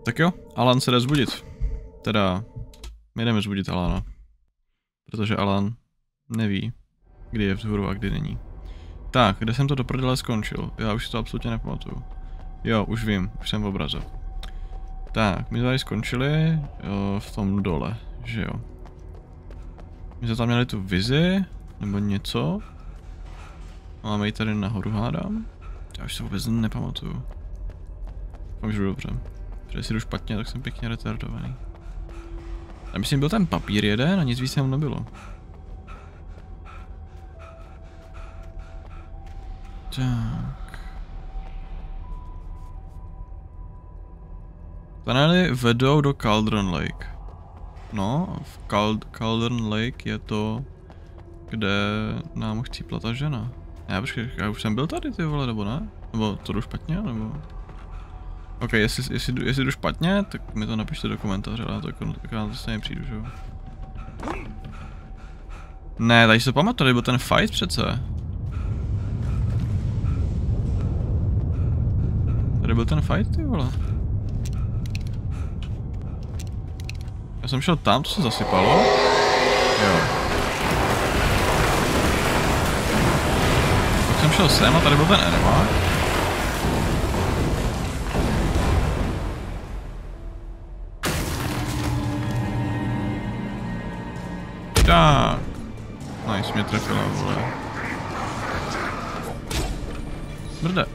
Tak jo, Alan se jde zbudit. Teda, my jdeme zbudit Alana. Protože Alan neví, kdy je vzhůru a kdy není. Tak, kde jsem to do prdele skončil? Já už si to absolutně nepamatuju. Jo, už vím, už jsem v obraze. Tak, my tady skončili v tom dole, že jo. My jsme tam měli tu vizi, nebo něco. Máme ji tady nahoru, hádám. Já už se vůbec nepamatuju. Doufám, že dobře. Protože si jdu špatně, tak jsem pěkně retardovaný. A myslím, byl ten papír jeden a nic víc tam nebylo. Tak. Tunely vedou do Cauldron Lake. No, v Cauldron Lake je to, kde nám chcípla ta žena. Já už jsem byl tady, ty vole, nebo ne? Nebo to jdu špatně, nebo... Ok, jestli jdu špatně, tak mi to napište do komentáře, ale já na to stejně přijdu, že jo? Ne, tady se pamatuju, tady byl ten fight přece. Tady byl ten fight, ty vole. Já jsem šel tam, to se zasypalo. Jo. Pak jsem šel sem a tady byl ten animák. Tak. Nice, mě trefila, vole. Brde.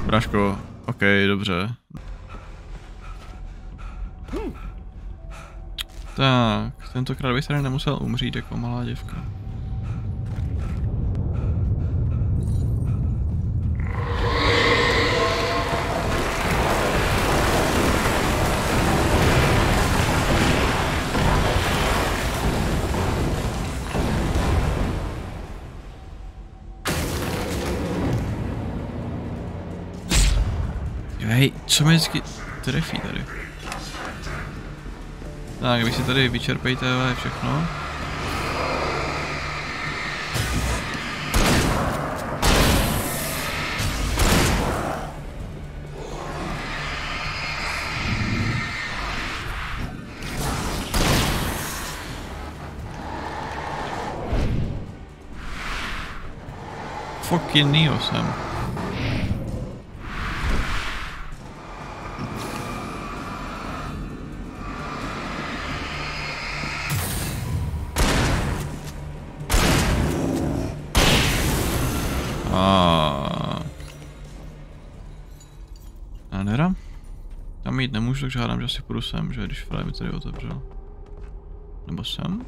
Braško, ok, dobře. Tak, tentokrát bych tady nemusel umřít jako malá děvka. Hej, co mě vždycky trefí tady? Tak, vy si tady vyčerpejte všechno. Fucking Neo jsem. Nádhera. Tam jít nemůžu, takže hádám, že asi půjdu sem, že když Fry mi tady otevřel. Nebo sem?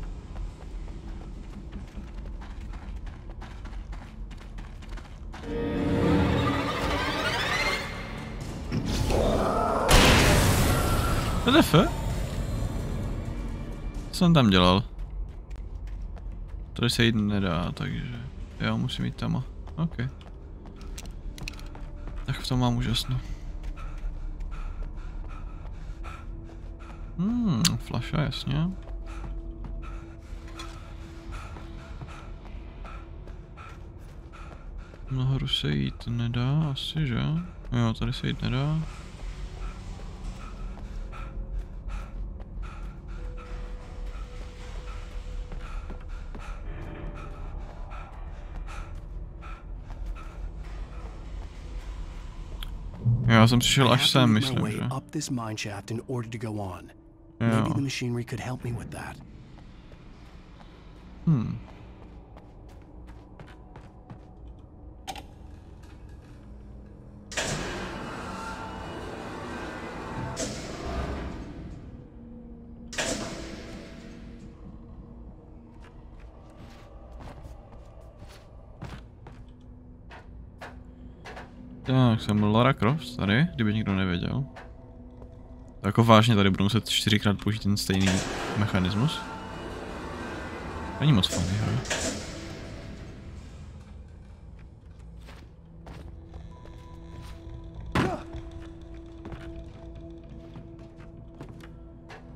WTF? Co jsem tam dělal? Tady se jít nedá, takže... Jo, musím jít tam. OK. Tak v tom mám úžasno. Flaša, jasně. Nahoru se jít nedá, asi, že? Jo, tady se jít nedá. Já jsem přišel až sem, myslím, že? Jo. Tak, jsem Lara Croft tady, kdyby nikdo nevěděl. Tak jako vážně tady budu muset 4krát použít ten stejný mechanismus. Není moc funny, hej.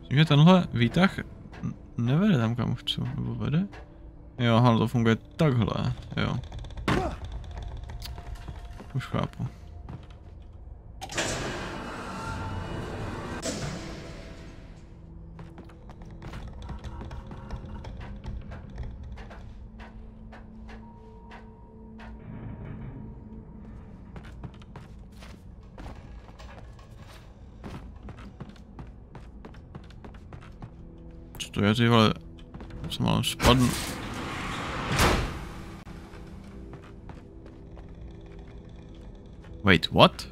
Myslím, že tenhle výtah nevede tam, kam chci, nebo vede? Jo, ale to funguje takhle, jo. Už chápu. Co to je, ty vole? Jsem ale spadl. Wait, what?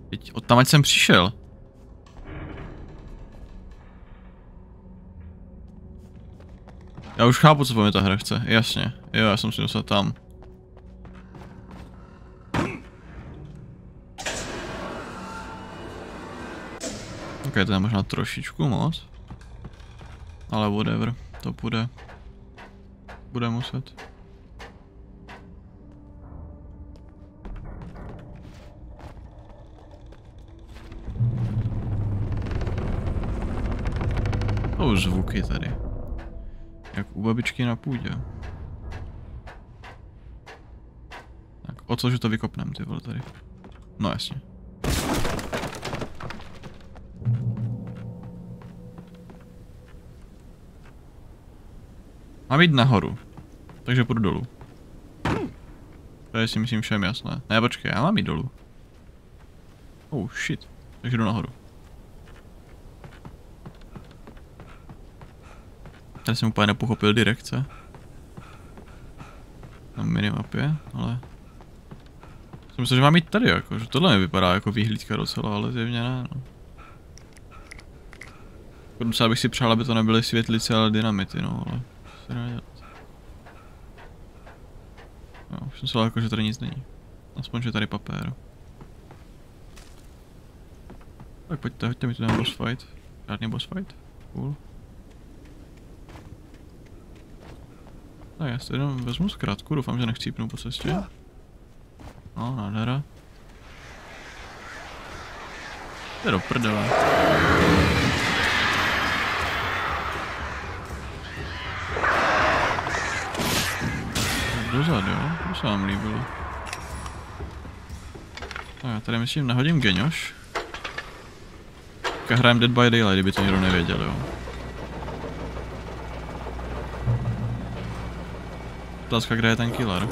Teď odtamať jsem přišel. Já už chápu, co po mě ta hra chce, jasně. Jo, já jsem si dostal tam. Ok, to je možná trošičku moc. Ale whatever, to půjde. Bude muset. To zvuky tady. Jak u babičky na půdě. Tak, o co, že to vykopnem, ty vole, tady. No jasně. Mám jít nahoru. Takže půjdu dolů. To je si myslím všem jasné. Ne, počkej, já mám jít dolů. Oh shit. Takže jdu nahoru. Tady jsem úplně nepochopil direkce. Na minimapě, ale... Jsem myslel, že mám jít tady jako, že tohle mi vypadá jako výhlídka docela, ale zjevně ne, no. Docela bych si přál, aby to nebyly světlice, ale dynamity, no, ale... Se nedá dělat. No, už jsem se jako, že tady nic není. Aspoň, že tady papér. Tak pojďte, hoďte mi tu ten boss fight. Žádný boss fight. Cool. Tak já si jenom vezmu zkrátku, doufám, že nechcípnu po cestě. No, nádhera. To je do prdele. Dozad, jo? To se vám líbilo. Tak já tady myslím nahodím geňoš. Hrajem Dead by Daylight, kdyby to někdo nevěděl, jo. Otázka, kde je ten killer?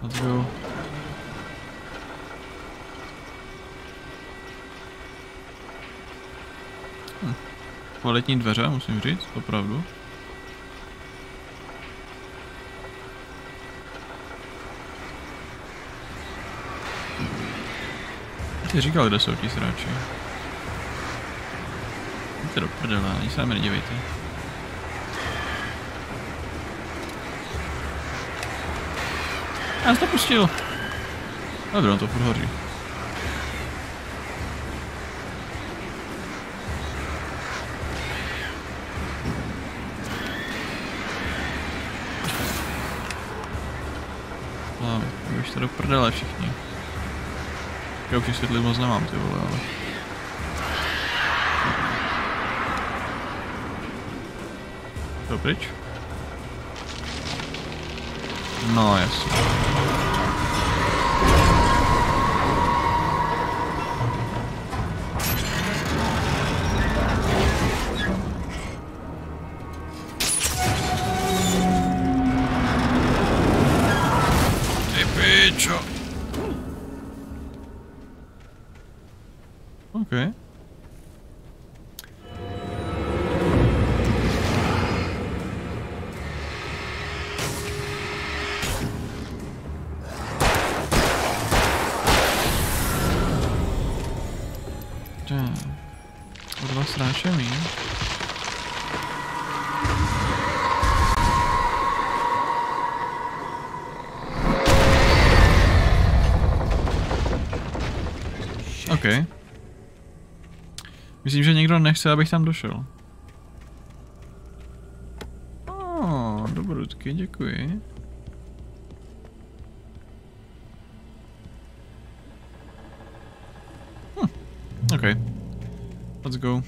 Let's go. Kvalitní dveře, musím říct, opravdu. Ty říkal, kde jsou ti sráči. Jděte do prdele, ani se mi nedívejte. Já jsem to pustil. Dobrý, on to furt hoří. No, běžte do prdele všichni. Já už světlit moc nemám, ty vole, ale... To pryč? No, jasně. Ty pičo. Okay. O dva sráče míň. OK. Myslím, že někdo nechce, abych tam došel. Dobrutky, děkuji. OK. Let's go.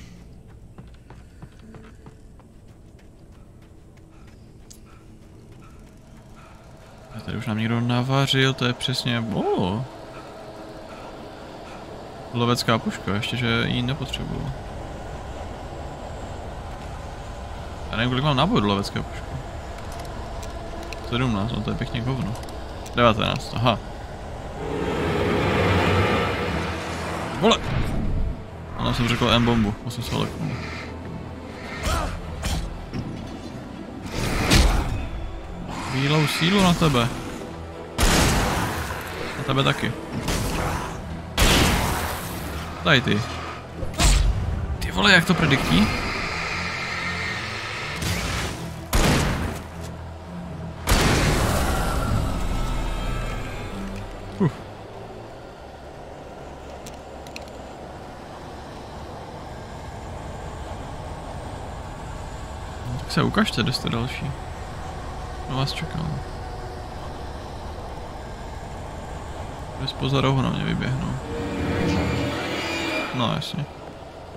Tady už nám někdo navařil, to je přesně... Lovecká puška, ještě že ji nepotřebuju. Já nevím, kolik mám nábojů do lovecké pušky. 17, no to je pěkně hovno. 19, aha. Vole! Ano, jsem řekl M-bombu, musím se leknout. Bílou sílu na tebe. Na tebe taky. Tady ty. Ty vole, jak to prediktí? Tak se ukažte, kde jste další. Na vás čekám. Kde spoza rohu na mě vyběhnou. No jasně.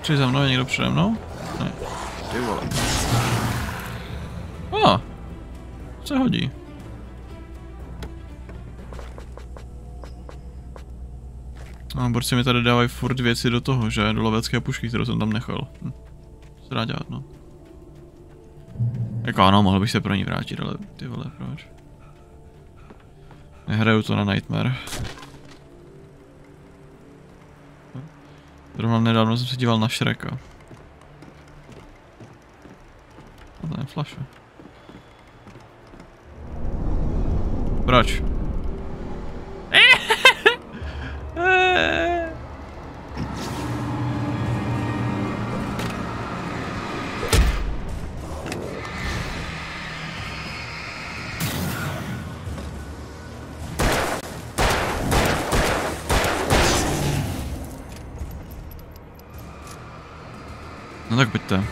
Přijď za mnou, je někdo přede mnou? Ne. Ty vole. Se hodí. A borci mi tady dávají furt věci do toho, že? Do lovecké pušky, kterou jsem tam nechal. Co dá dělat, no. Jako ano, mohl bych se pro ní vrátit, ale ty vole, proč? Nehraju to na Nightmare. Zrovna nedávno jsem se díval na Shreka. A to je flaše. Proč? No tak pojďte.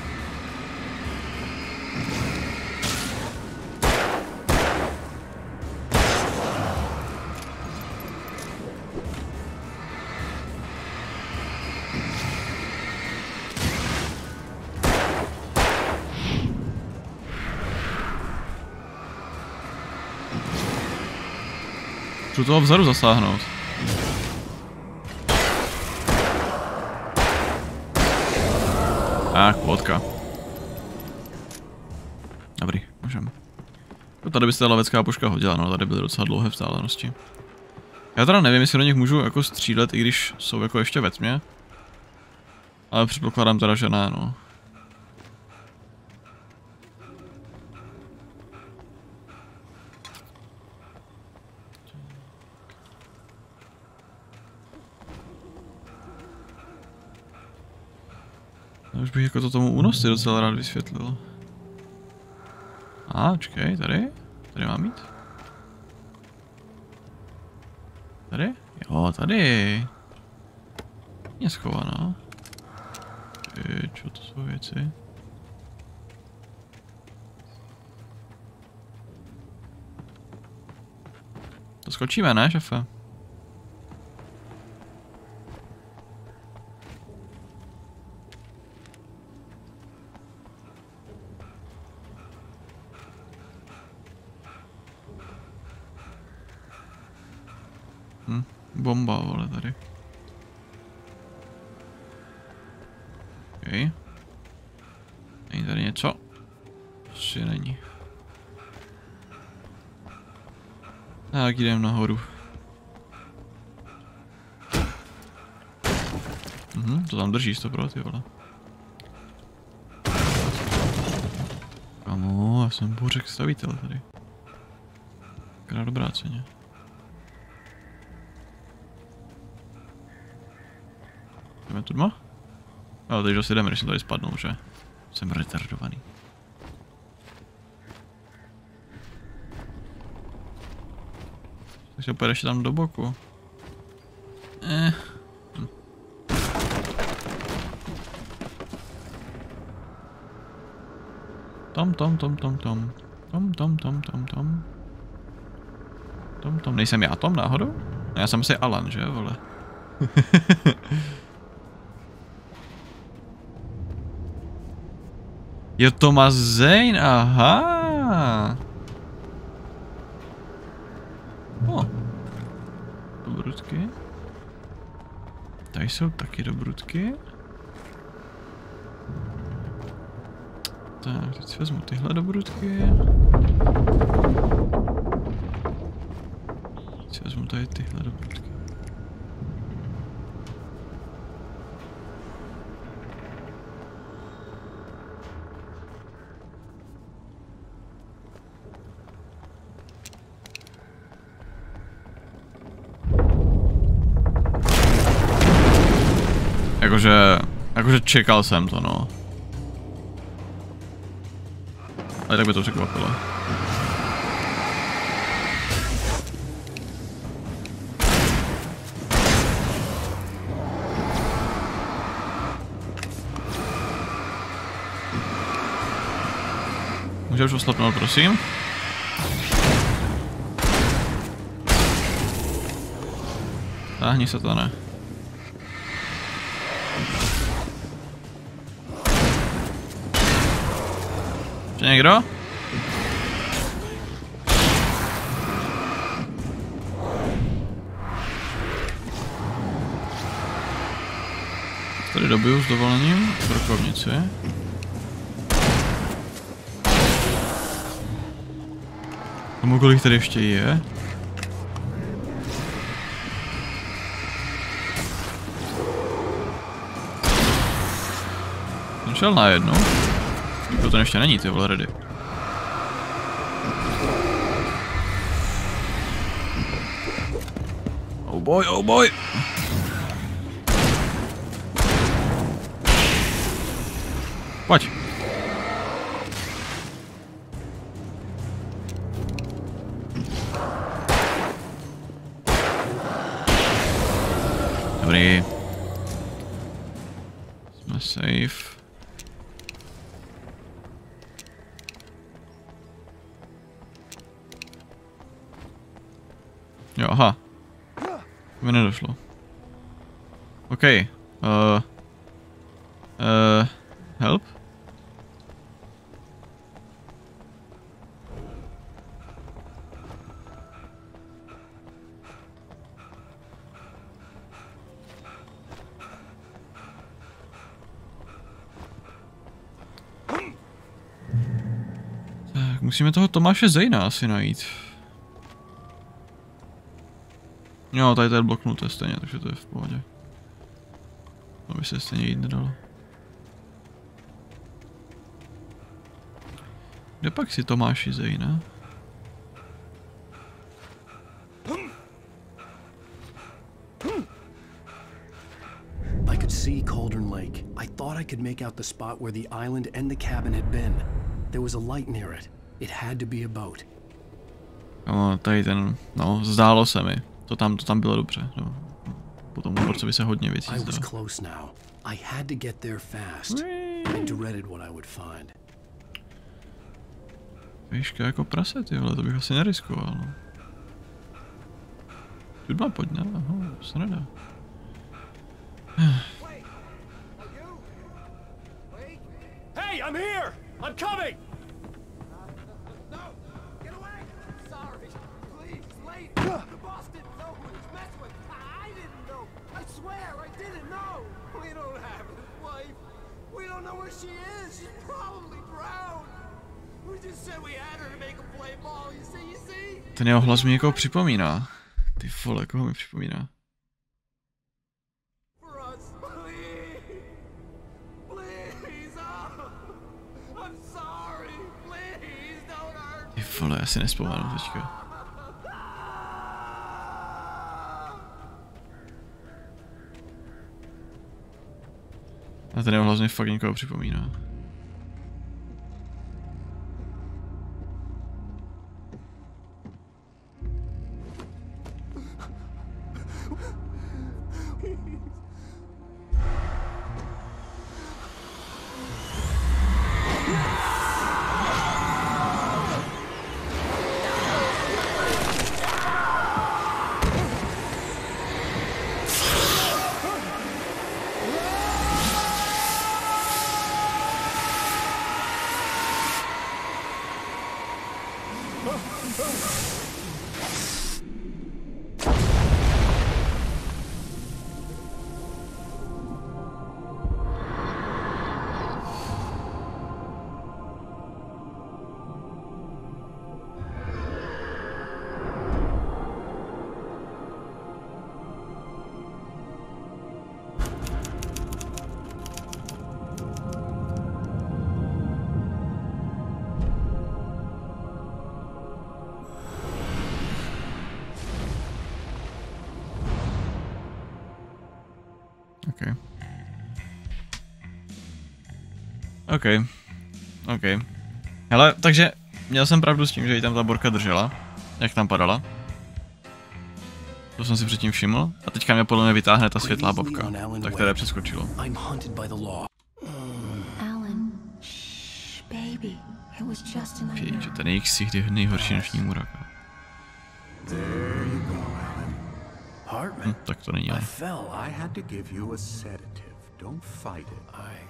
Chci toho vzadu zasáhnout. Tak, vodka. Dobrý, můžeme. Tady by se ta lovecká puška hodila, no tady byly docela dlouhé vzdálenosti. Já teda nevím, jestli do nich můžu jako střílet, i když jsou jako ještě ve tmě. Ale předpokládám teda, že ne, no. Já už bych jako to tomu únosci docela rád vysvětlil. Čekej, tady? Tady mám jít? Tady? Jo, tady. Je schovaná. Čo to jsou věci? To skočíme, ne, šefe? Bomba, vole, tady. Okej. Není tady něco? Asi není. Tak jdem nahoru. To tam drží 100%, ty vole. Kamo, já jsem bořek stavitel tady. Krát dobrá ceně. Jdeme tu dma? Ale teď asi jdeme, když jsem tady spadnul, že? Jsem retardovaný. Tak se pojede ještě tam do boku. Tom. Nejsem já Tom náhodou? Já jsem si Alan, že vole? Jo, Thomas Zane, aha. Tady jsou taky dobrutky. Tak, teď si vezmu tyhle dobrutky. Teď si vezmu tady tyhle dobrutky. Jakože čekal jsem to, no. Ale tak by to překvapilo. Může už oslapnout, prosím? Táhni se to, ne. Ještě někdo? Tady dobiju s dovolením brokovnici. Komu kolik tady ještě je? Ten šel najednou. To ten ještě není, ty vole, ready. Oh boy, oh boy. Pojď. Dobrý. Jsme safe. Jo, aha. To mi nedošlo. OK. Help? Tak, musíme toho Tomáše Zejna asi najít. Jo, tady to je bloknuté stejně, takže to je v pohodě. To by se stejně jít nedalo. Kde pak si Tomáši Zejna? I could see Cauldron Lake. I thought I could make out the spot where the island and the cabin had been. There was a light near it. It had to be a boat. No, tady ten, no, zdálo se mi. To tam bylo dobře. No. Potom by se hodně věcí I was zdalo. close now. I had to get there fast. I dreaded what I would find. Výška jako prase, ty vole, to bych asi neriskoval. No. Hudba pojď, ne? Aha, se nedá. Hey, I'm here! I'm coming! No! Get away! Sorry. Please, late. The boss didn't know who he was messing with. I didn't know. I swear, I didn't know. We don't have his wife. We don't know where she is. She's probably drowned. We just said we had her to make him play ball. You see? Ten jeho hlas mi někoho připomíná. Ty vole, koho mi připomíná? For us, please. Please. Oh. I'm sorry. Please, don't hurt me. Ty vole, já si nespomenu teďka. A ten jeho hlas mi fakt někoho připomíná. OK. Hele, takže měl jsem pravdu s tím, že jí tam ta borka držela, jak tam padala. To jsem si předtím všiml a teďka mě podle mě vytáhne ta světlá bobka, tak které přeskočilo. Že ten jejich ksich je nejhorší noční můraka. Tak to není, ale. Don't fight it.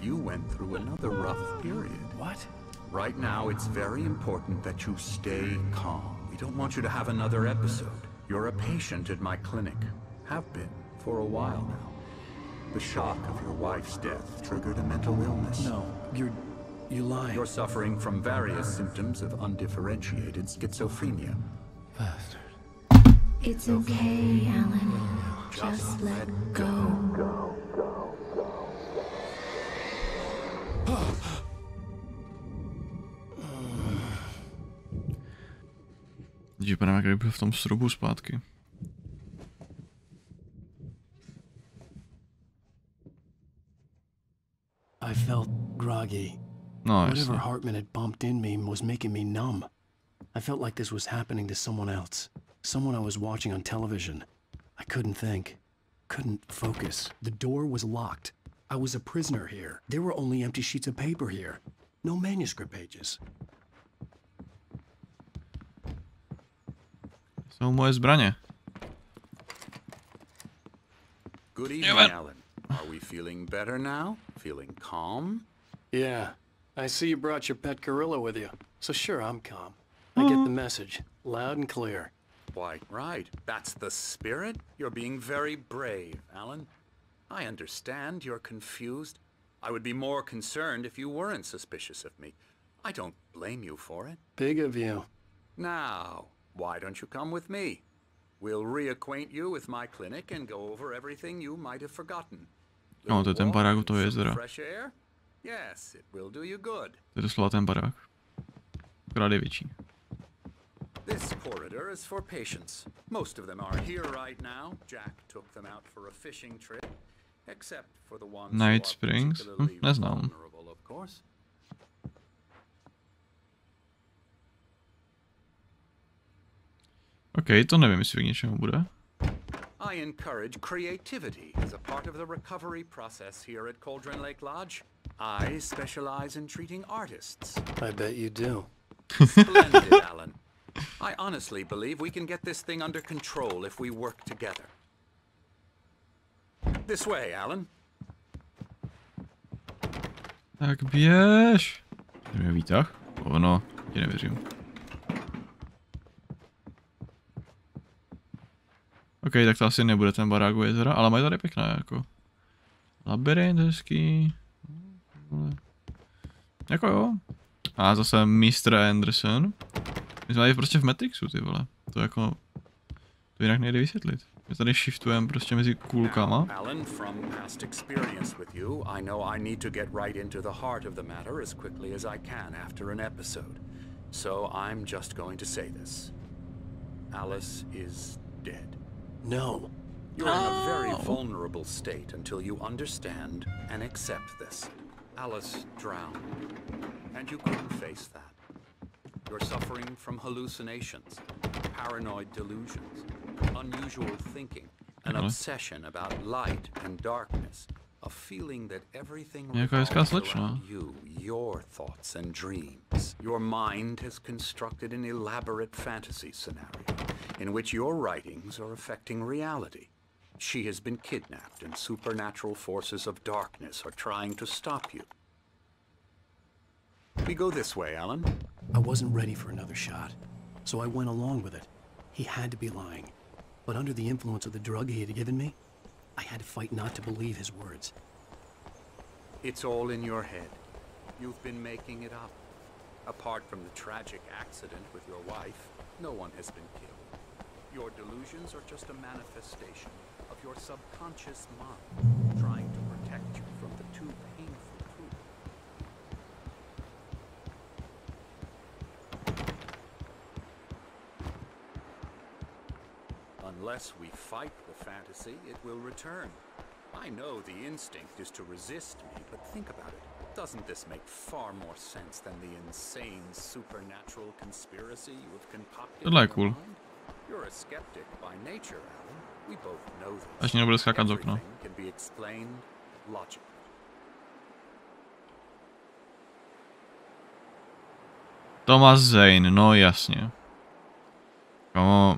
You went through another rough period. What? Right now, it's very important that you stay calm. We don't want you to have another episode. You're a patient at my clinic. Have been for a while now. The shock of your wife's death triggered a mental illness. No, you're lying. You're suffering from various symptoms of undifferentiated schizophrenia. Bastard. It's okay, Alan. Just let go. Vypadá, jak byl v tom srubu zpátky. I felt groggy. No, Whatever Hartman had bumped in me was making me numb. I felt like this was happening to someone else. Someone I was watching on television. I couldn't think. Couldn't focus. The door was locked. I was a prisoner here. There were only empty sheets of paper here. No manuscript pages. Jsou moje zbraně. Good evening, Alan. Are we feeling better now? Feeling calm? Yeah. I see you brought your pet gorilla with you. So sure, I'm calm. I get the message. Loud and clear. Quite right. That's the spirit. You're being very brave, Alan. I understand you're confused. I would be more concerned if you weren't suspicious of me. I don't blame you for it. Big of you. Now, why don't you come with me? We'll reacquaint you with my clinic and go over everything you might have forgotten. No, to je ten barák u toho jezera. Fresh air? Yes, it will do you good. To je doslova ten barák. Akorát je větší. This corridor is for patients. Most of them are here right now. Jack took them out for a fishing trip, except for the ones Night who are Springs? particularly Neznám. vulnerable, of course. OK, to nevím, jestli k něčemu bude. I encourage creativity as a part of the recovery process here at Cauldron Lake Lodge. I specialize in treating artists. I bet you do. Splendid, Alan. I honestly believe we can get this thing under control if we work together. This way, Alan. Tak běž. Jdeme výtah? Ono, ti nevěřím. OK, tak to asi nebude ten barák u jezera, ale mají tady pěkné jako labirint hezký. Jako jo. A zase Mr. Anderson. My jsme tady prostě v Matrixu, ty vole. To jako, to jinak nejde vysvětlit. My tady shiftujeme prostě mezi kůlkama. Alan, from past experience with you, I know I need to get right into the heart of the matter as quickly as I can after an episode. So I'm just going to say this. Alice is dead. No. You're in a very vulnerable state until you understand and accept this. Alice drowned, and you couldn't face that. You're suffering from hallucinations, paranoid delusions, unusual thinking, an obsession about light and darkness, a feeling that everything revolves around you, your thoughts and dreams. Your mind has constructed an elaborate fantasy scenario in which your writings are affecting reality. She has been kidnapped and supernatural forces of darkness are trying to stop you. We go this way, Alan. I wasn't ready for another shot, so I went along with it. He had to be lying. But under the influence of the drug he had given me, I had to fight not to believe his words. It's all in your head. You've been making it up. Apart from the tragic accident with your wife, no one has been killed. Your delusions are just a manifestation of your subconscious mind trying to protect you from the too painful truth. Unless we fight the fantasy, it will return. I know the instinct is to resist me, but think about it. Doesn't this make far more sense than the insane supernatural conspiracy you have concocted? Tohle je cool. You're a skeptic by nature, Alan. We both know this. Až nebude skákat z okna. Everything can be explained logically. Thomas Zane, no jasně. Kamo.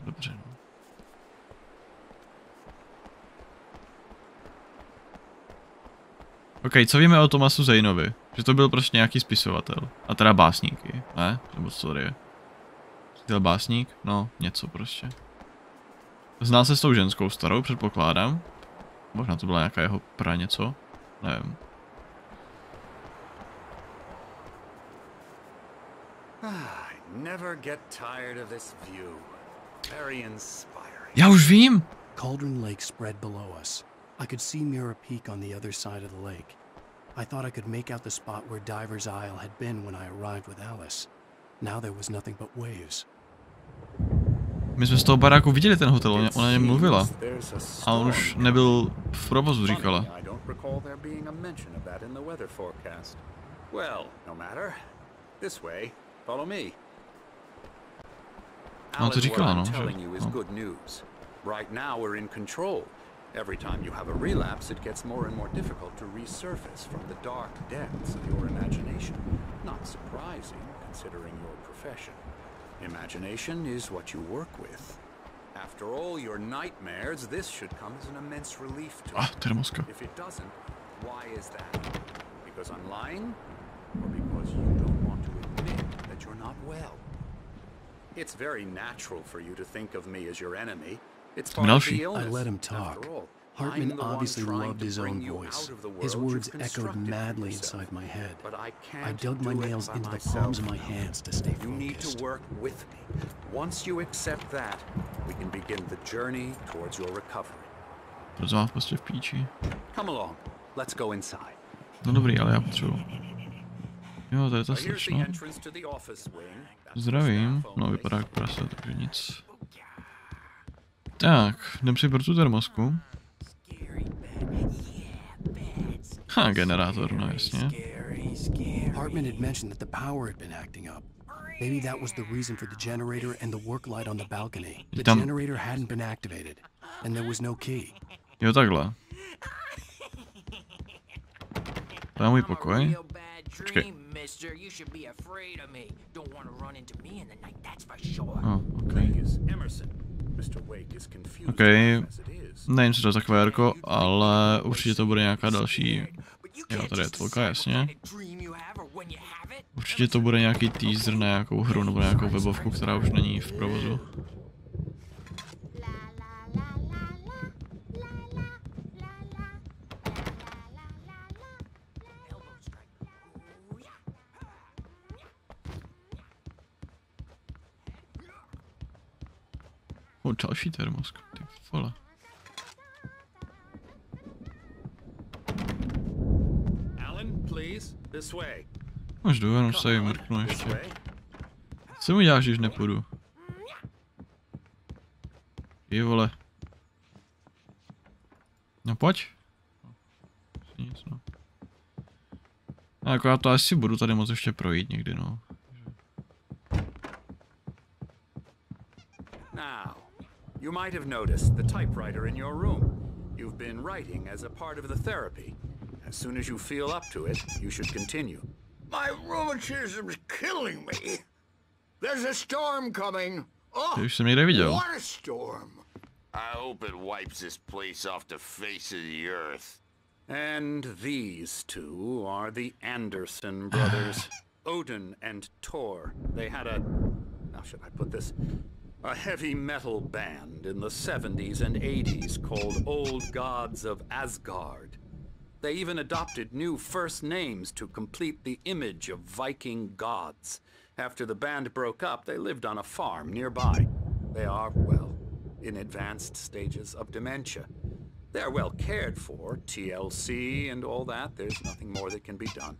Dobře. OK, co víme o Thomasu Zaneovi? Že to byl prostě nějaký spisovatel. A teda básníky, ne? Nebo co tady je? Byl básník? No, něco prostě. Znal se s tou ženskou starou, předpokládám. Možná to byla nějaká jeho něco. Nevím. Never get tired of this view. Very inspiring. Já už vím! Cauldron Lake spread below us. I could see Mirror Peak on the other side of the lake. I thought I could make out the spot where Diver's Isle had been when I arrived with Alice. Now there was nothing but waves. My jsme z toho baráku viděli ten hotel, ona něm mluvila. A on už nebyl v provozu, říkala. No to říkala, no. Right now we're in control. Every time you have a relapse, it gets more and more difficult to resurface from the dark depths of your imagination. Not surprising, considering your profession. Imagination is what you work with. After all your nightmares, this should come as an immense relief to you. If it doesn't, why is that? Because I'm lying? Or because you don't want to admit that you're not well? It's very natural for you to think of me as your enemy. It's part of the illness. I let him talk. Hartman obviously loved his own voice. His words echoed madly inside my head. I dug my nails into the palms of my hands to stay focused. You need to work with me. Once you accept that, we can begin the journey towards your recovery. Prostě v píči. Come along. Let's go inside. No dobrý, ale já potřebuji. Jo, to je ta slečna. Zdravím. No, vypadá jak prase, takže nic. Tak, jdem si pro tu termosku. Ha, generátor, no jasně. Hartman had mentioned that the power had been acting up. Maybe that was the reason for the generator and the work light on the balcony. The generator hadn't been activated, and there was no key. Jo, takhle. To je můj pokoj. Počkej. OK. Nevím, co to je za kvérko, ale určitě to bude nějaká další. Jo, tady je tvolka, jasně. Určitě to bude nějaký teaser na nějakou hru nebo nějakou webovku, která už není v provozu. Další termosk, ty vole. Alan, please, this way. Až jdu, jenom se jim mrknu ještě. Co mi děláš, když nepůjdu? Je vole. No pojď. Nic, no. A jako já to asi budu tady moc ještě projít někdy, no. You might have noticed the typewriter in your room. You've been writing as a part of the therapy. As soon as you feel up to it, you should continue. My rheumatism's killing me. There's a storm coming. Oh, what a storm. I hope it wipes this place off the face of the earth. And these two are the Anderson brothers. Odin and Thor. They had a... How should I put this? A heavy metal band in the 70s and 80s called Old Gods of Asgard. They even adopted new first names to complete the image of Viking gods. After the band broke up, they lived on a farm nearby. They are, well, in advanced stages of dementia. They're well cared for, TLC and all that. There's nothing more that can be done.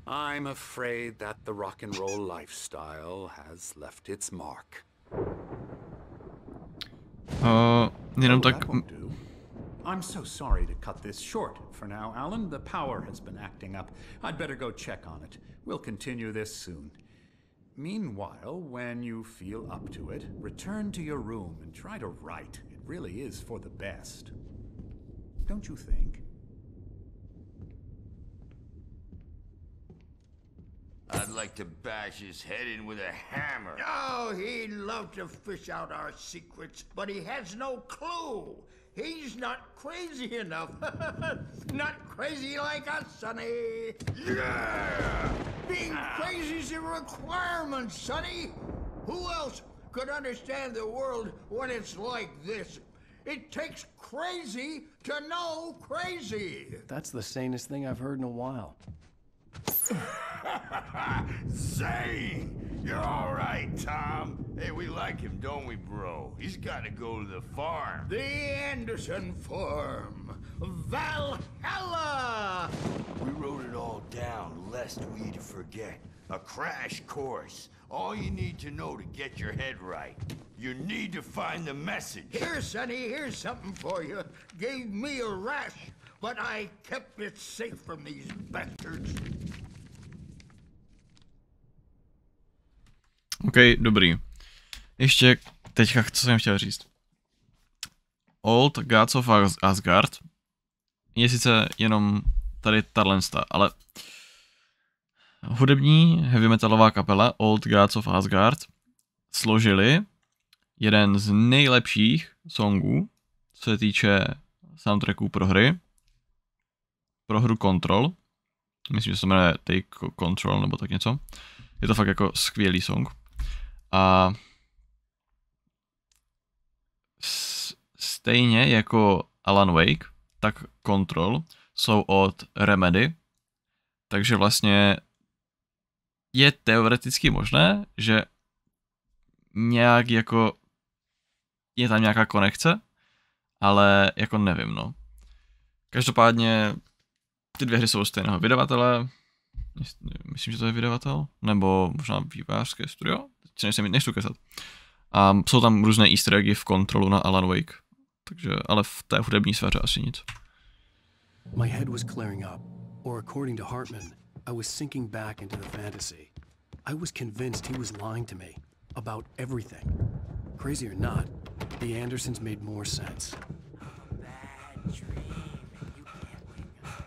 I'm afraid that the rock and roll lifestyle has left its mark. Jenom tak I'm so sorry to cut this short for now, Alan. The power has been acting up. I'd better go check on it. We'll continue this soon. Meanwhile, when you feel up to it, return to your room and try to write. It really is for the best. Don't you think? I'd like to bash his head in with a hammer. Oh, he'd love to fish out our secrets, but he has no clue. He's not crazy enough. Not crazy like us, Sonny. Yeah! Being crazy's a requirement, Sonny. Who else could understand the world when it's like this? It takes crazy to know crazy. That's the sanest thing I've heard in a while. Zane! You're all right, Tom. Hey, we like him, don't we, bro? He's got to go to the farm. The Anderson Farm. Valhalla! We wrote it all down, lest we forget. A crash course. All you need to know to get your head right. You need to find the message. Here, Sonny, here's something for you. Gave me a rash, but I kept it safe from these bastards. OK, dobrý. Ještě teďka, co jsem chtěl říct. Old Gods of Asgard je sice jenom tady tato, ale hudební heavy metalová kapela Old Gods of Asgard složili jeden z nejlepších songů, co se týče soundtracků pro hry. Pro hru Control. Myslím, že se jmenuje Take Control nebo tak něco. Je to fakt jako skvělý song. A stejně jako Alan Wake, tak Control jsou od Remedy. Takže vlastně je teoreticky možné, že nějak jako je tam nějaká konekce, ale jako nevím, no. Každopádně ty dvě hry jsou stejného vydavatele, myslím, že to je vydavatel, nebo možná vývojářské studio, nechci kecat. A jsou tam různé easter eggy v Controlu na Alan Wake, takže, ale v té hudební sféře asi nic. My head was clearing up, or according to Hartman, I was sinking back into the fantasy. I was convinced he was lying to me about everything. Crazy or not, the Andersons made more sense. Bad dream. You can't wake up.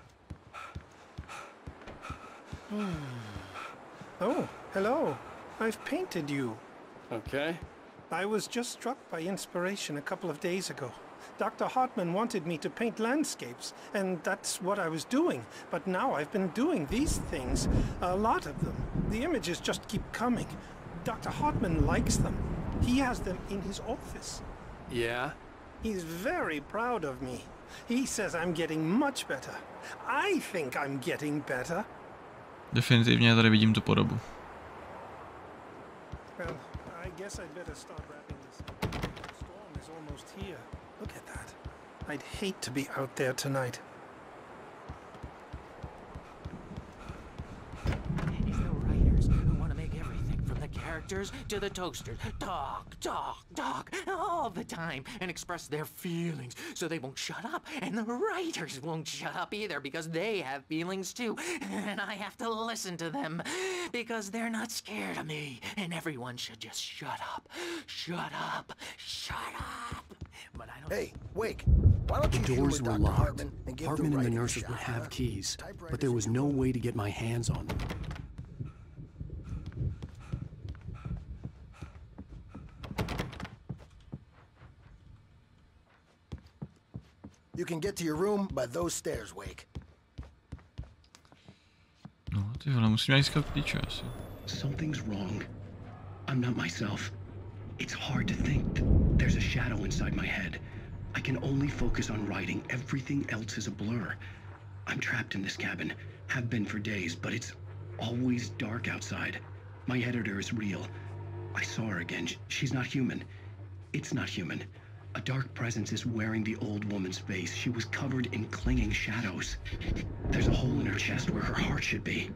Oh, hello. I've painted you. Okay. I was just struck by inspiration a couple of days ago. Dr. Hartman wanted me to paint landscapes, and that's what I was doing. But now I've been doing these things, a lot of them. The images just keep coming. Dr. Hartman likes them. He has them in his office. Yeah? He's very proud of me. He says I'm getting much better. I think I'm getting better. Definitivně tady vidím tu podobu. Well, I guess I'd better start wrapping this up. The storm is almost here. Look at that. I'd hate to be out there tonight. It's the writers who want to make everything from the characters to the toasters talk all the time and express their feelings, so they won't shut up, and the writers won't shut up either because they have feelings too, and I have to listen to them because they're not scared of me, and everyone should just shut up. But I don't. Hey, Wake. Why don't you The doors were locked. Hartman and give Hartman the and the writer a nurses shot, would have huh? keys, Typewriters but there was no will- way to get my hands on them. You can get to your room by those stairs, Wake. No, ty vole, musím získat klíče asi. Something's wrong. I'm not myself. It's hard to think. There's a shadow inside my head. I can only focus on writing. Everything else is a blur. I'm trapped in this cabin. Have been for days, but it's always dark outside. My editor is real. I saw her again. She's not human. It's not human. A dark presence is wearing the old woman's face. She was covered in clinging shadows. There's a hole in her chest where her heart should be.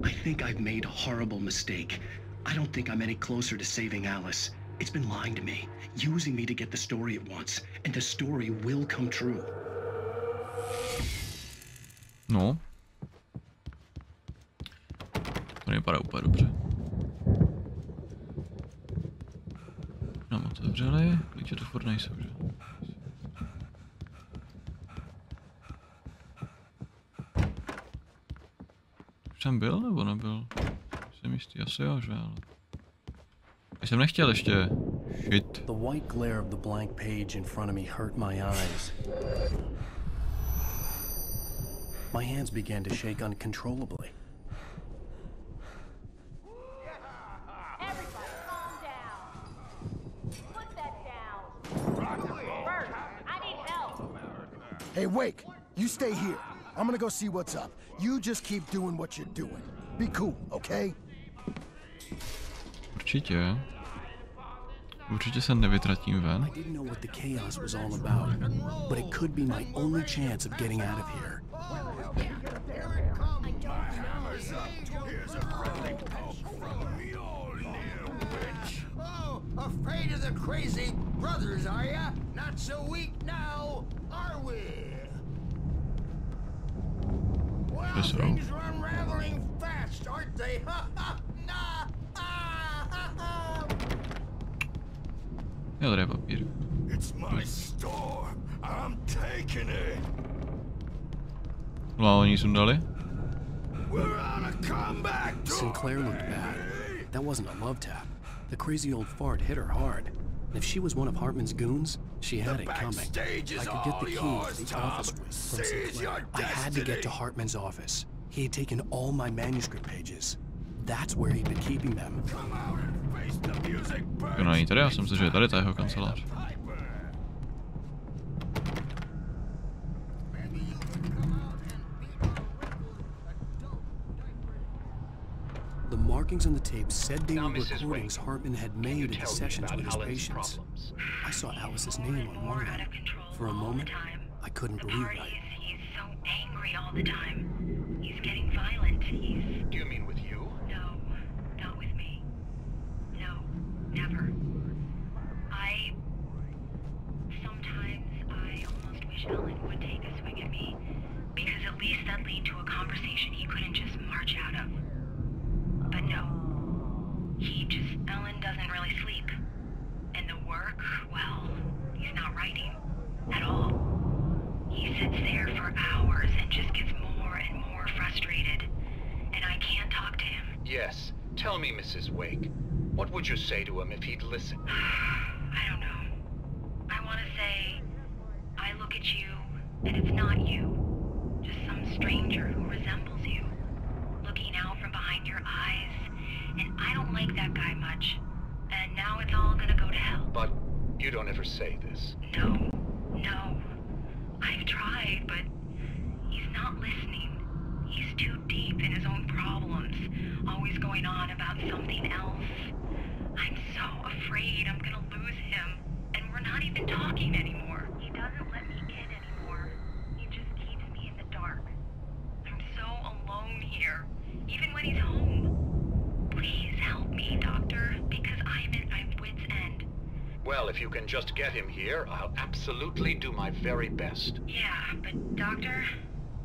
I think I've made a horrible mistake. I don't think I'm any closer to saving Alice. It's been lying to me, using me to get the story it wants, and the story will come true. No. To nevypadá úplně dobře. Nám otevřeli, klíče to furt nejsou, že? Už jsem byl nebo nebyl? Jsem jistý, asi jo, že? Ale... jsem nechtěl ještě. Shit. The white glare of the blank page in front of me hurt my eyes. My hands began to shake uncontrollably. Everybody calm down. Put that down. Bert, I need help. Hey, Wake, you stay here. I'm gonna go see what's up. You just keep doing what you're doing. Be cool, okay? Určitě. Určitě se nevytratím ven. I didn't know what the chaos was all about, but it could be my only chance of getting out of here. Oh, afraid of the crazy brothers, are ya? Not so weak now, are we? Well, things are unraveling fast, aren't they? Ha ha! Nah! Já tady je papír. It's my store. I'm taking it. No a oni sundali? We're on a comeback. Sinclair looked bad. That wasn't a love tap. The crazy old fart hit her hard. If she was one of Hartman's goons, she had it coming. I could get the key to the office from Sinclair. I had to get to Hartman's office. He had taken all my manuscript pages. That's where he'd been keeping them. Jo, no není tady, já jsem myslel, že je tady ta jeho kancelář. The markings on the tape said they were recordings Hartman had made of the sessions with his patients. I saw Alice's name on one of them. For a moment, I couldn't believe it. He's so angry all the time. He's getting violent. Do you mean with you? No, not with me. No, never. Sometimes I almost wish Ellen would take a swing at me, because at least that lead to a conversation he couldn't just march out of. But no. Ellen doesn't really sleep. And the work, well, he's not writing at all. He sits there for hours and just gets more and more frustrated. And I can't talk to him. Yes. Tell me, Mrs. Wake. What would you say to him if he'd listen? I don't know. I want to say, I look at you, and it's not you. Just some stranger who resembles you. Looking out from behind your eyes. And I don't like that guy much. And now it's all gonna go to hell. But you don't ever say this. No. I've tried, but he's not listening. He's too deep in his own problems, always going on about something else. I'm so afraid I'm gonna lose him, and we're not even talking anymore. He doesn't let me in anymore. He just keeps me in the dark. I'm so alone here, even when he's home. Please help me, Doctor, because I'm at my wit's end. Well, if you can just get him here, I'll absolutely do my very best. Yeah, but Doctor,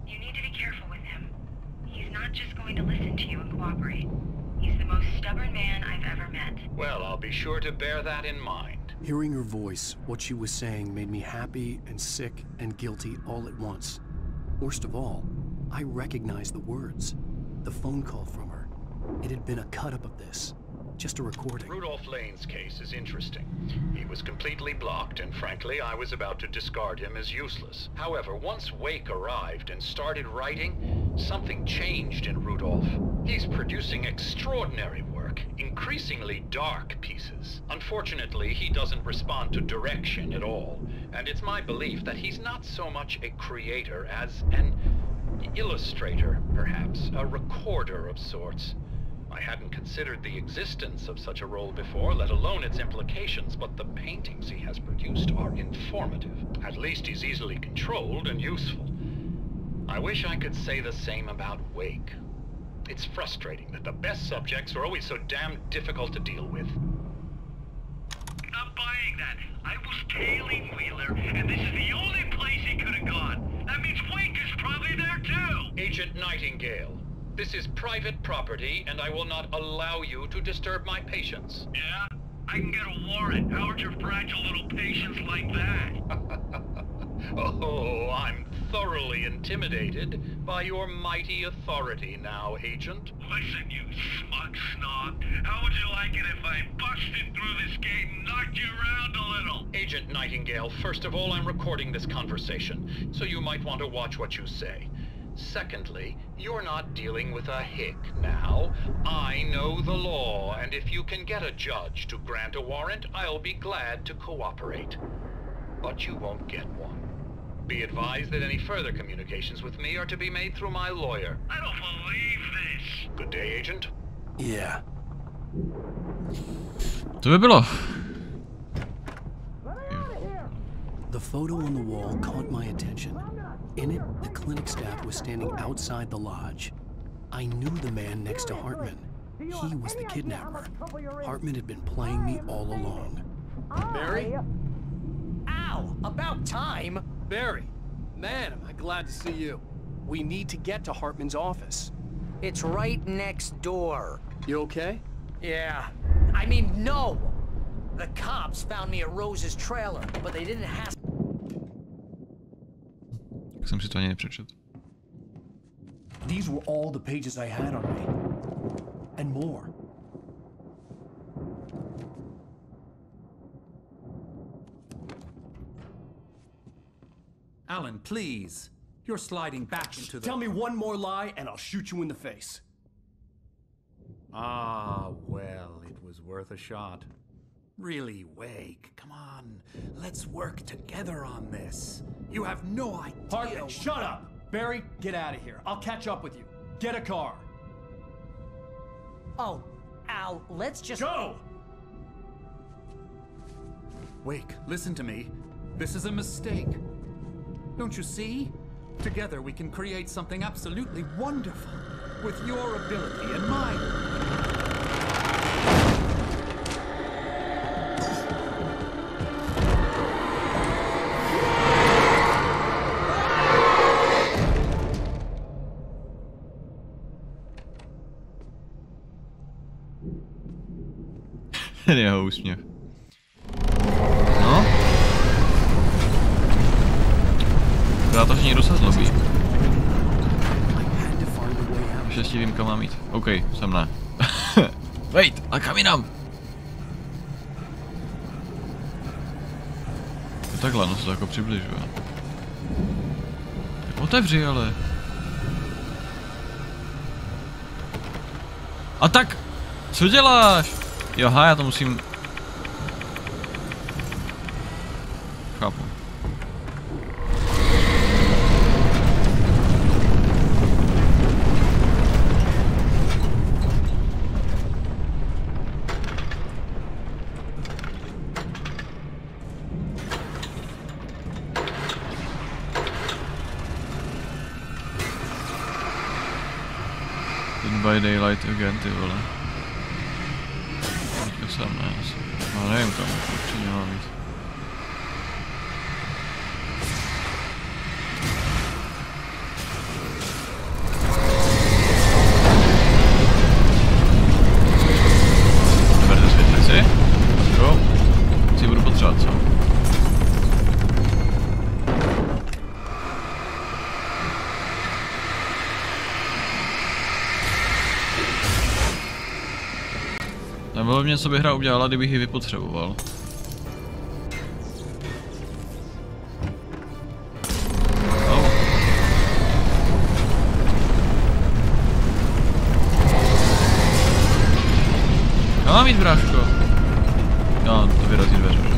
you need to be careful with him. He's not just going to listen to you and cooperate. He's the most stubborn man I've ever met. Well, I'll be sure to bear that in mind. Hearing her voice, what she was saying made me happy and sick and guilty all at once. Worst of all, I recognized the words. The phone call from her. It had been a cut-up of this. Just a recording. Rudolph Lane's case is interesting. He was completely blocked, and frankly, I was about to discard him as useless. However, once Wake arrived and started writing, something changed in Rudolph. He's producing extraordinary work, increasingly dark pieces. Unfortunately, he doesn't respond to direction at all, and it's my belief that he's not so much a creator as an illustrator, perhaps, a recorder of sorts. I hadn't considered the existence of such a role before, let alone its implications, but the paintings he has produced are informative. At least he's easily controlled and useful. I wish I could say the same about Wake. It's frustrating that the best subjects are always so damn difficult to deal with. that. I was tailing Wheeler, and this is the only place he could have gone. That means Wink is probably there too. Agent Nightingale, this is private property, and I will not allow you to disturb my patients. Yeah? I can get a warrant. How would your fragile little patients like that? Oh, I'm thoroughly intimidated by your mighty authority now, Agent. Listen, you smug snob. How would you like it if I busted through this gate and knocked you around a little? Agent Nightingale, first of all, I'm recording this conversation, so you might want to watch what you say. Secondly, you're not dealing with a hick now. I know the law, and if you can get a judge to grant a warrant, I'll be glad to cooperate. But you won't get one. Be advised that any further communications with me are to be made through my lawyer. I don't believe this. Good day, Agent. Yeah. To by bylo. The photo on the wall caught my attention. In it, the clinic staff was standing outside the lodge. I knew the man next to Hartman. He was the kidnapper. Hartman had been playing me all along. Barry? Ow! About time! Barry, man, am I glad to see you. We need to get to Hartman's office. It's right next door. You okay? Yeah. I mean, no! The cops found me at Rose's trailer, but they didn't have... Tak jsem si to ani nepřečet. These were all the pages I had on me. And more. Alan, please. You're sliding back into the... Tell me one more lie and I'll shoot you in the face. Ah, well, it was worth a shot. Really, Wake, come on. Let's work together on this. You have no idea... Hartman, shut up! Barry, get out of here. I'll catch up with you. Get a car. Oh, Al, let's just... Go! Wake, listen to me. This is a mistake. Don't you see? Together we can create something absolutely wonderful. With your ability and mine. Jeho úsměv. No. Vypadá to, že někdo se zlobí. Štěstí vím, kam mám jít. OK, jsem ne. Wait, a kam jinam? Takhle, no se to jako přibližuje. Otevři, ale. A tak! Co děláš? Jo, aha, já to musím... Chápu. By daylight again, ty vole. Teďka jsem, ne? No nevím kam, určitě má být. Berte světlici. Jo. Si budu potřebovat, co? Nebylo mě, co by hra udělala, kdybych ji vypotřeboval. Oh. Kam mám jít, bráško? No, to vyrazí dveře, že?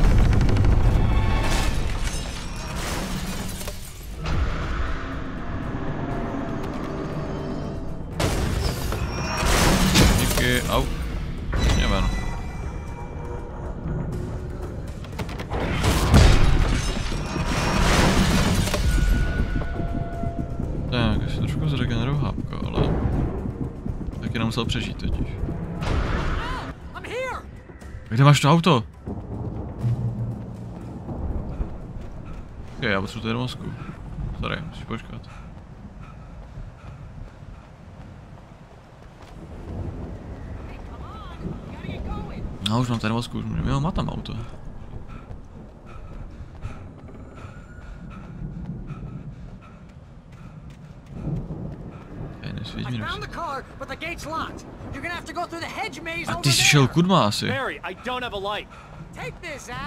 Díky, au. Ven. Tak, ještě trošku zregeneruji hápka, ale taky nemusel přežít totiž. Kde máš to auto? Počkej, já potřebuji termosku. Sorry, musíš počkat. No, už mám termosku, už můžeme, jo, má tam auto. A ty jsi šel kudma asi.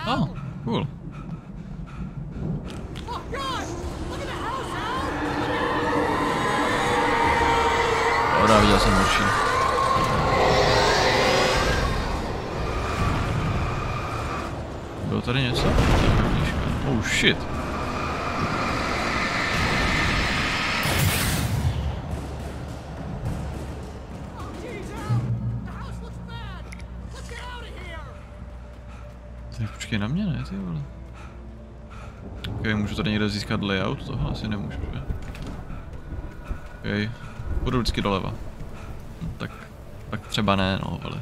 Oh, cool. Dobrá, viděl jsem horší. Bylo tady něco? Oh shit. Tady počkej na mě, ne ty vole. Ok, můžu tady někde získat layout? Tohle asi nemůžu, že? Ok, budu vždycky doleva. Tak třeba ne, no, ale...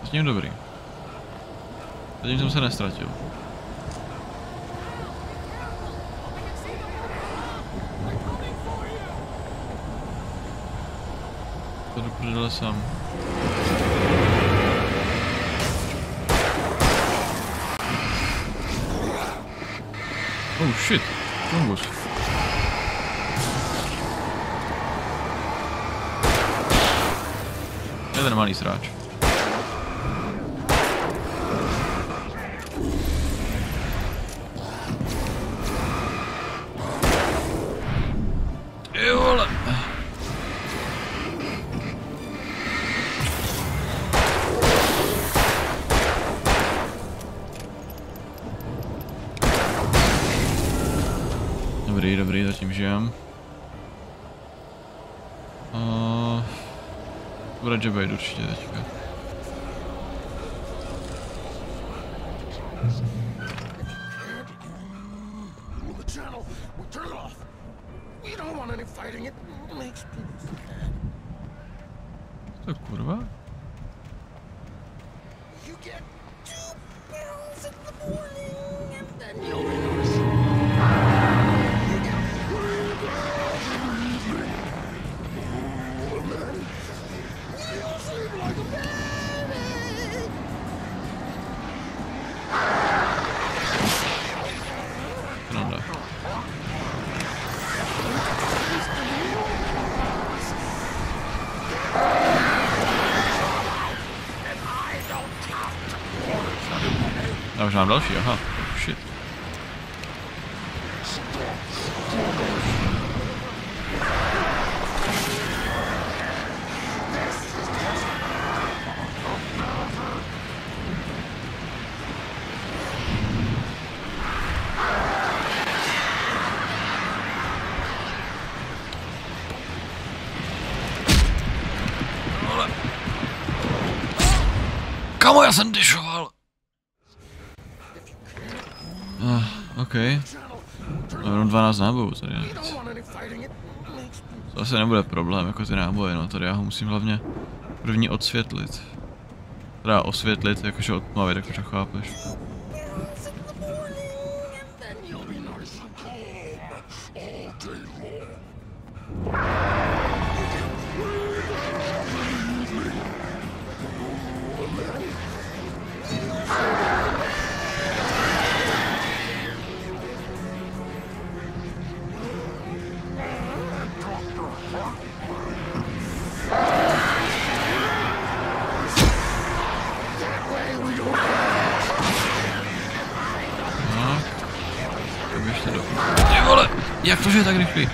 Zatím dobrý. Zatím jsem se nestratil. To do prdele sám. Oh shit, Kongus. Je ten malý sráč. Dobrý, zatím žijem. Bude džebejt určitě teďka. To kurva? Já už mám další, aha, shit. Kamo, já jsem dyšoval. OK. Jenom 12 nábojů tady navíc. To asi nebude problém, jako ty náboje, no tady já ho musím hlavně první odsvětlit. Teda osvětlit, jakože odmavit, jakože chápeš. Jak to, že je tak rychlý?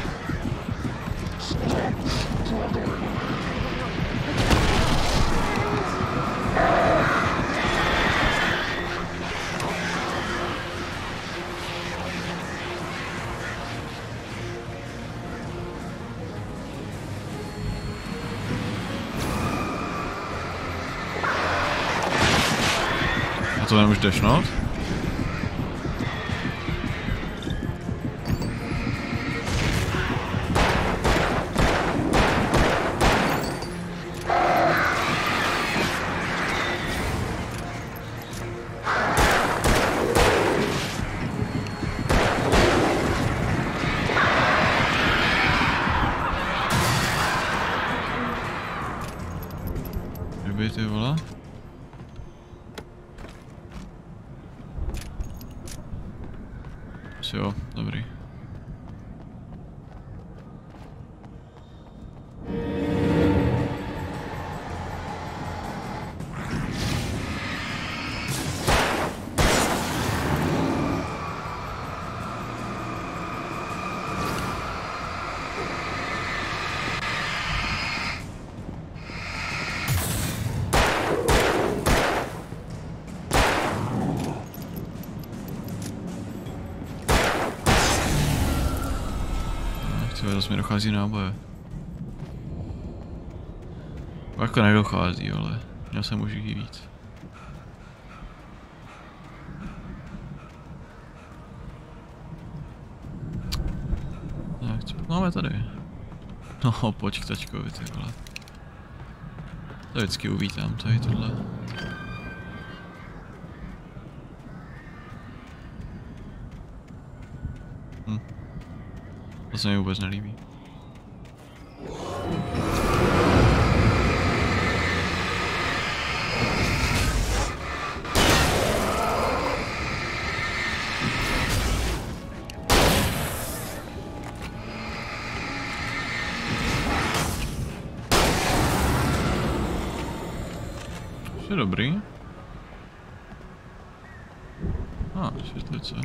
to nemůžeš dešnout? Kdyby ty vole? Jo, dobrý. Zase mi dochází náboje. Jako nedochází, ale měl jsem už jich víc. Tak, co máme tady? No, pojď k tačkovi, ty vole. To vždycky uvítám, tady tohle. To se mi vůbec nelíbí. Je dobrý. Světlice.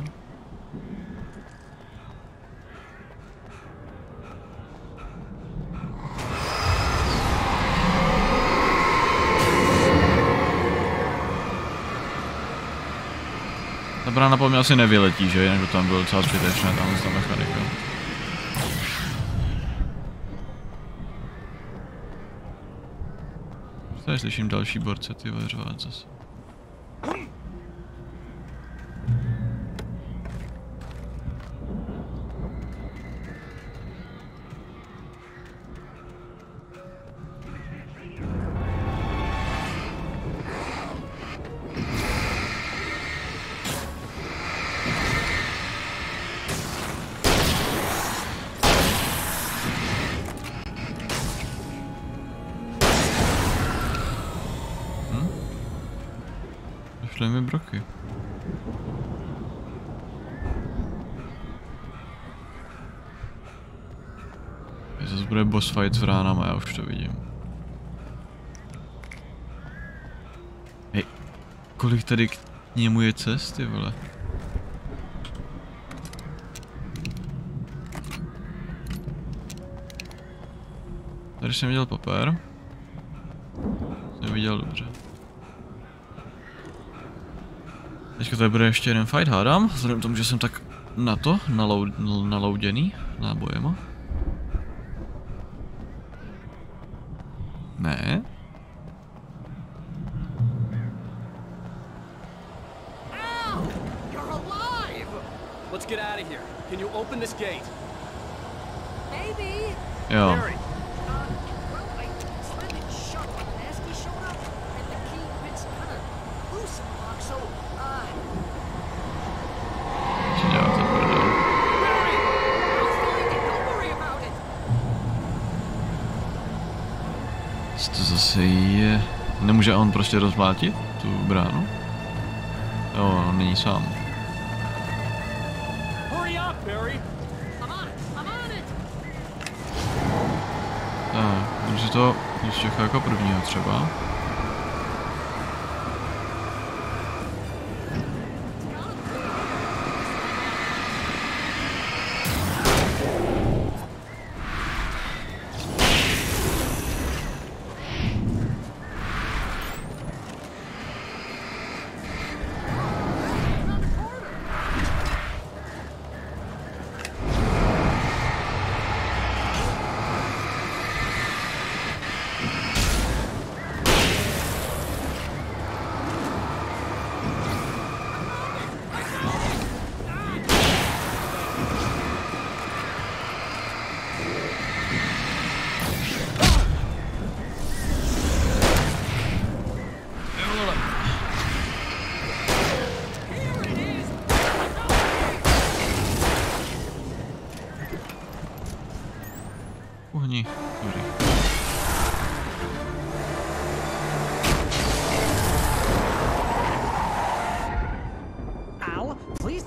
Ta brána po mě asi nevyletí, že? Jinak to tam bylo docela zbytečné, tam ta mechanika. Tady slyším další borce, ty vole, řvát zase. Došly mi broky. Zase bude boss fight s vránama, já už to vidím. Hej, kolik tady k němu je cesty, vole? Tady jsem viděl papér. Jsem viděl dobře. Teďka tady bude ještě jeden fight, hádám, vzhledem k tomu, že jsem tak na to nalouděný nábojema. Ne. You're alive! Let's get out of here. Can you open this gate? Maybe. Jo. Well, I slammed it shut when the nasty showed up, and the key fits kind of loose in the lock, so, Co děláte, prdel? I'll find it, don't worry about it. Co to zase je? Nemůže on prostě rozmlátit tu bránu? Jo, on není sám. Hurry up, Barry! I'm on it. Tak, můžu to čeká jako prvního třeba.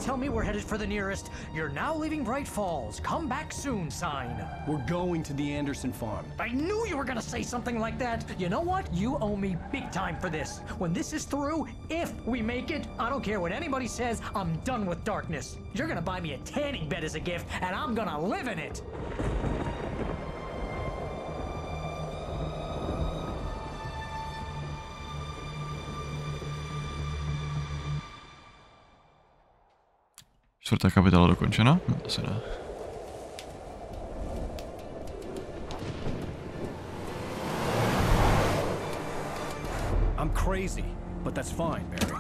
tell me we're headed for the nearest "You're now leaving Bright Falls. Come back soon" sign. We're going to the Anderson farm. I knew you were gonna say something like that. You know what? You owe me big time for this. When this is through, if we make it, I don't care what anybody says, I'm done with darkness. You're gonna buy me a tanning bed as a gift, and I'm gonna live in it. Čtvrtá kapitola dokončena? Asi ne. I'm crazy, but that's fine, Barry.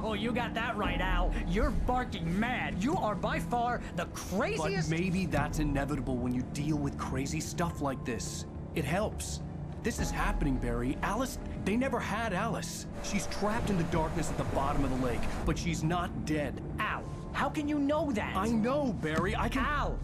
Oh, you got that right, Al. You're barking mad. You are by far the craziest. But maybe that's inevitable when you deal with crazy stuff like this. It helps. This is happening, Barry. Alice, they never had Alice. She's trapped in the darkness at the bottom of the lake, but she's not dead. Al, how can you know that? I know, Barry. I can... Al,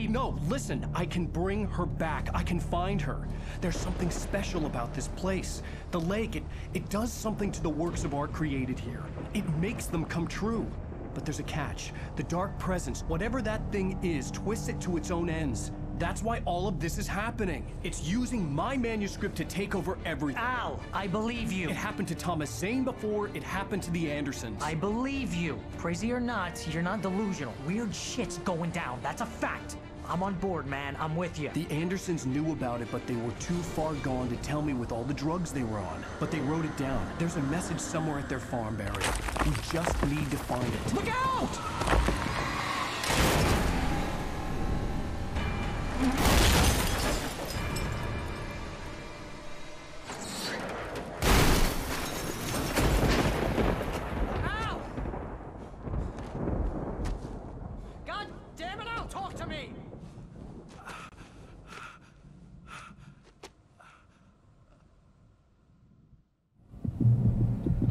No, listen. I can bring her back. I can find her. There's something special about this place. The lake, it does something to the works of art created here. It makes them come true. But there's a catch. The dark presence, whatever that thing is, twists it to its own ends. That's why all of this is happening. It's using my manuscript to take over everything. Al, I believe you. It happened to Thomas Zane before, it happened to the Andersons. I believe you. Crazy or not, you're not delusional. Weird shit's going down. That's a fact. I'm on board, man. I'm with you. The Andersons knew about it, but they were too far gone to tell me with all the drugs they were on. But they wrote it down. There's a message somewhere at their farm, Barry. We just need to find it. Look out!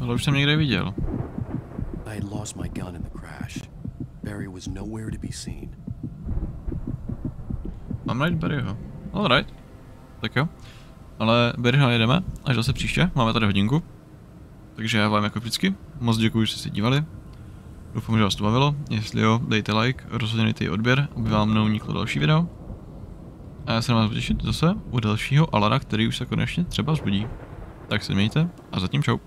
Ale už jsem někde viděl. I had lost my gun in the crash. Barry was nowhere to be seen. Mám najít Barryho. Alright. Tak jo. Ale Barryho najdeme až zase příště. Máme tady hodinku. Takže já vám jako vždycky moc děkuji, že jste se dívali. Doufám, že vás to bavilo. Jestli jo, dejte like, rozhodně dejte i odběr, aby vám neuniklo další video. A já se na vás budu těšit zase u dalšího Alana, který už se konečně třeba zbudí. Tak se mějte a zatím čau.